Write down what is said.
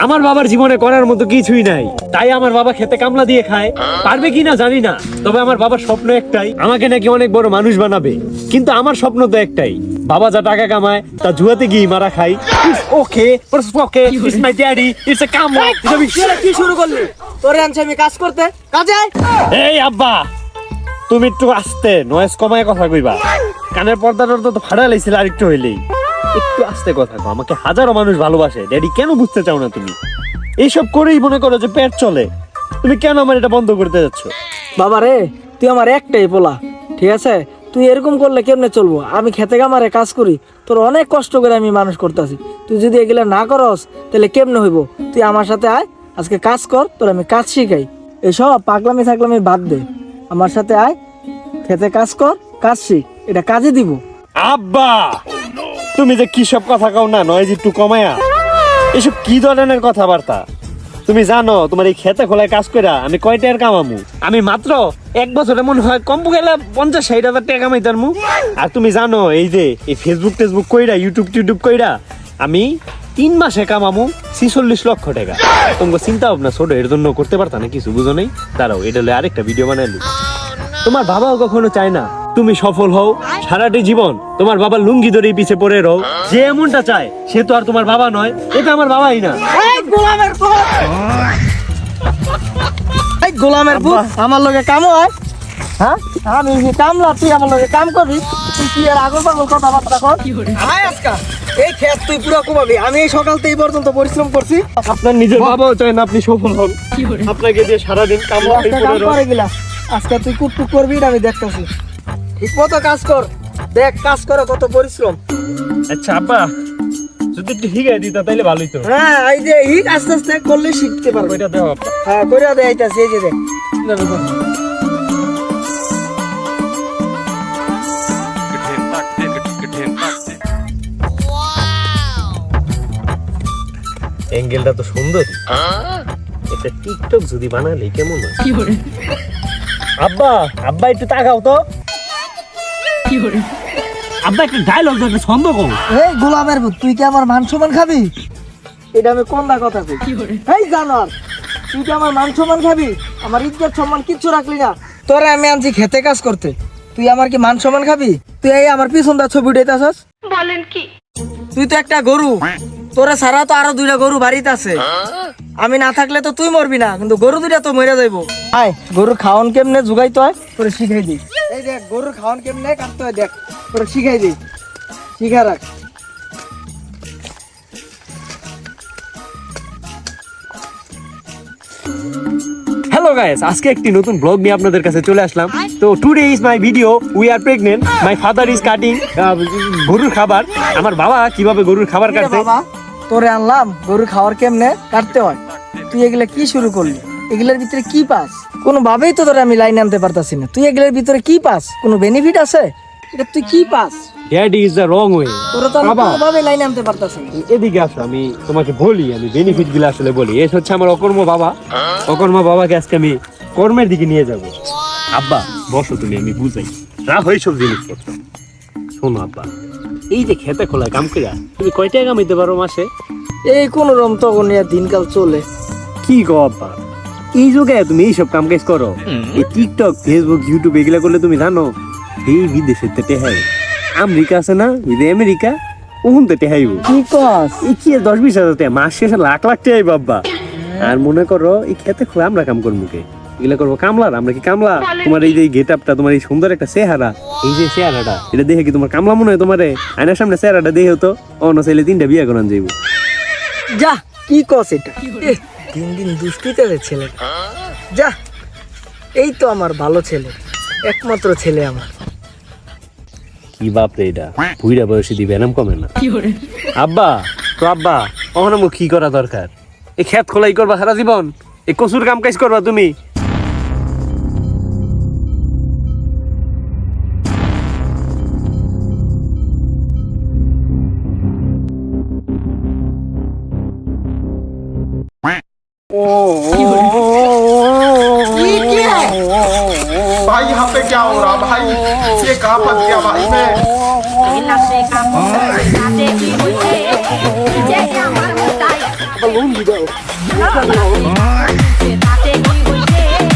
আমার বাবার জীবনে করার মতো কিছুই নাই, তাই আমার বাবা খেতে কামলা দিয়ে খায়। পারবে কিনা জানি না, তবে আমার বাবার স্বপ্ন একটাই, আমাকে নাকি অনেক বড় মানুষ বানাবে। কিন্তু আমার স্বপ্ন তো একটাই, বাবা যা টাকা কামায় তা জুয়াতে গিয়ে মারা খাই। Okay okay, it's my daddy, it's a কামলা। কি শুরু করলি? তোরে আনছি আমি কাজ করতে, কাজে আয়। এই আব্বা, তুমি একটু আস্তে নয়েজ কমায় কথা কইবা। কানের পর্দাটা তো ফাড়া লাইছিল, আর একটু হইলেই। একটু আস্তে কথা কও, আমাকে হাজারো মানুষ ভালোবাসে। ড্যাডি কেন বুঝতে চাও না তুমি? এইসব করেই মনে করো যে পেট চলে। তুমি কেন আমার এটা বন্ধ করতে যাচ্ছ? বাবা রে, তুই আমার একটাই পোলা, ঠিক আছে? তুই এরকম করলে কেমনে চলবো? আমি খেতে কামারে কাজ করি, তোর অনেক কষ্ট করে আমি মানুষ করতেছি। তুই যদি এগুলা না করস তাহলে কেমনে হইব? তুই আমার সাথে আয়, আজকে কাজ কর, তোর আমি কাজ শিখাই। এসব পাগলামি থাকলামি বাদ দে, আমার সাথে আয়, খেতে কাজ কর, কাজ শিখ, এটা কাজে দিব। আব্বা, তুমি যে কি সব কথা কও না, নয়েজ একটু কমায়া। এসব কি ধরনের কথাবার্তা? তুমি জানো তোমার এই খেতে খোলায় কাজ কইরা আমি কয় টাকার কামামু? আমি মাত্র এক বছরে মনে হয় কম গেলে 50-60 হাজার টাকা কামাইতাম। আর তুমি জানো এই যে এই ফেসবুক কইরা ইউটিউব কইরা আমি 3 মাসে কামামু 46 লক্ষ টাকা। তোমাকে চিন্তা ভাবনা ছোট, এর জন্য করতে পারতা না কিছু? বুঝো নাই? দাঁড়াও, এটা হলে আরেকটা ভিডিও বানাইলি। তোমার বাবাও কখনো চায় না তুমি সফল হও, সারাটি জীবন তোমার বাবার লুঙ্গি ধরে পিছে পড়ে রও। যে এমনটা চায় সে তো আর তোমার বাবা নয়, এটা আমার বাবাই না। গোলামের পুত, আমার লগে কাম হয়? হ্যাঁ, আমি কামলা, তুই আমার লগে কাম করবি? তুই কি আর আগল পাগল কথাবার্তা কর? আয় আজকা, এই খেত তুই পুরো কমাবি। আমি এই সকাল থেকে এই পর্যন্ত পরিশ্রম করছি। আপনার নিজের বাবাও চায় না আপনি সফল হন, আপনাকে দিয়ে সারাদিন কামলা করে গেলা। আজকে তুই কুটকুট করবি, এটা আমি দেখতেছি। ঠিক মতো কাজ কর, দেখ কাজ করে কত পরিশ্রম। আচ্ছা আব্বা, যদি একটু হিগাই দিতা তাইলে ভালোই তো। হ্যাঁ, এই যে হিট আস্তে আস্তে করলে শিখতে পারবে। ওইটা দেও আব্বা। হ্যাঁ, কইরা দে, আইতাছি, এই যে দেখ। অ্যাঙ্গেলটা তো সুন্দর। এটা টিকটক যদি বানালে কেমন হয়? আব্বা আব্বা একটু তাকাও তো। আব্বা একটা ডায়লগ, একটা ছন্দ কও। এই গোলামের পুত, তুই কি আমার মান সম্মান খাবি? এটা আমি কোন দা কথা কই? এই জানোয়ার, তুই কি আমার মান সম্মান খাবি? আমার ইজ্জত সম্মান কিচ্ছু রাখলি না। তোরে আমি আনছি খেতে কাজ করতে, তুই আমার কি মান সম্মান খাবি? তুই এই আমার পিছন দা ছবি উঠাইতাছস? বলেন কি? তুই তো একটা গরু, তোরে ছাড়া তো আরো 2টা গরু বাড়িতে আছে। আমি না থাকলে তো তুই মরবি না, কিন্তু গরু 2টা তো মরে যাইবো। আয়, গরুর খাওয়ান কেমনে জুগাইতে হয় তোরে শিখাই দিই। এই দেখ, গরুর খাওয়ান কেমনে কাটতে হয় দেখ, তোরে শিখাই দিই, শিখা রাখ। হ্যালো গাইস, আজকে একটি নতুন ব্লগ নিয়ে আপনাদের কাছে চলে আসলাম। তো today is my video, we are pregnant, my father is cutting গরুর খাবার। আমার বাবা কিভাবে গরুর খাবার কাটছে। বাবা, তোরে আনলাম গরুর খাওয়ার কেমনে কাটতে হয়, তুই এগুলা কি শুরু করলি? এগুলার ভিতরে কি পাস? কোনো ভাবেই তো তোরে আমি লাইন আনতে পারতাছি না। তুই এগুলার ভিতরে কি পাস? কোনো বেনিফিট আছে? এটা তুই কি pass? Daddy is the wrong way. তোরে তো আমি কোনোভাবে লাইন আনতে পারতাছি না। এদিকে আসো, আমি তোমাকে বলি, আমি বেনিফিট গুলো আসলে বলি। এ হচ্ছে আমার অকর্ম বাবা। অকর্ম বাবাকে আজকে আমি কর্মের দিকে নিয়ে যাব। আব্বা বসো তুমি, আমি বুঝাই। রাখো এইসব জিনিসপত্র। শোনো আব্বা, এই যে খেতে খোলায় কাম কইরা তুমি কয় টাকা কামাইতে পারো মাসে? এই কোন রকম তখন দিনকাল চলে। কি গো আব্বা, এই যুগে তুমি এইসব কাম কাজ করো? এই টিকটক, ফেসবুক, ইউটিউব এগুলা করলে তুমি জানো এই বিদেশের তো টেহাই। আমেরিকা আছে না, ওই যে আমেরিকা, ওখান তো টেহাইব। কি কস? এই কি 10-20 হাজার টাকা মাস শেষে লাখ লাখ টাকাই বাবা। আর মনে করো এই খেতে খোলা আমরা কাম করবো কে? এগুলা করবো কামলার। আমরা কি কামলা? তোমার এই যে গেট আপটা, তোমার এই সুন্দর একটা চেহারা, এই যে চেহারাটা, এটা দেখে কি তোমার কামলা মনে হয়? তোমারে আয়নার সামনে চেহারাটা দেখে তো অন্য চাইলে 3টা বিয়ে করান যাইব। যা, কি কস এটা? দিন দিন দুষ্টিতে ছেলে। যা, এই তো আমার ভালো ছেলে, একমাত্র ছেলে আমার। কি বাপ রে, এটা বুইড়া বয়সে দিবে নাম কমে না। আব্বা তো আব্বা, কখনো মুখ কি করা দরকার? এই খেত খোলাই করবা সারা জীবন? এই কচুর কাম কাজ করবা তুমি? भाई यहाँ पे क्या हो रहा भाई? ये कहाँ फंस गया भाई मैं? লুন দাও